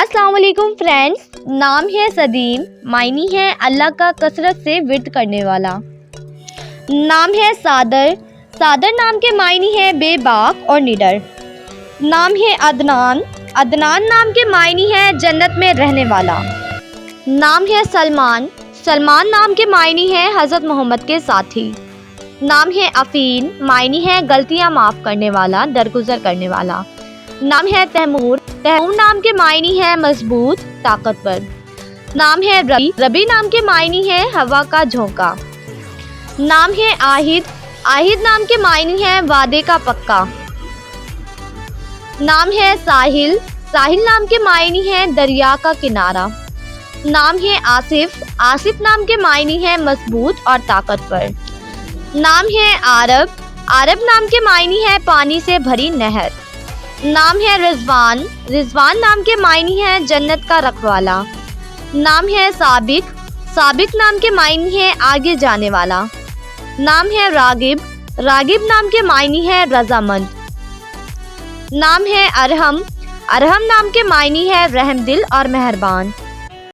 अस्सलाम वालेकुम फ्रेंड्स। नाम है सदीम, मायनी है अल्लाह का कसरत से विर्द करने वाला। नाम है सादर, सादर नाम के मायनी है बेबाक और निडर। नाम है अदनान, अदनान नाम के मायनी है जन्नत में रहने वाला। नाम है सलमान, सलमान नाम के मायनी है हज़रत मोहम्मद के साथी। नाम है अफीन, मायनी है गलतियां माफ़ करने वाला, दरगुजर करने वाला। नाम है तैमूर, तैमूर नाम के मायनी है मजबूत, ताकतवर। नाम है रबी, रबी नाम के मायनी है हवा का झोंका। नाम है आहिद, आहिद नाम के मायनी है वादे का पक्का। नाम है साहिल, साहिल नाम के मायनी है दरिया का किनारा। नाम है आसिफ, आसिफ नाम के मायनी है मजबूत और ताकतवर। नाम है आरब, आरब नाम के मायनी है पानी से भरी नहर। नाम है रिजवान, रिजवान नाम के मायनी है जन्नत का रखवाला। नाम है साबिक, साबिक नाम के मायनी है आगे जाने वाला। नाम है रागिब, रागिब नाम के मायनी है रजामंद। नाम है अरहम, अरहम नाम के मायनी है रहमदिल और मेहरबान।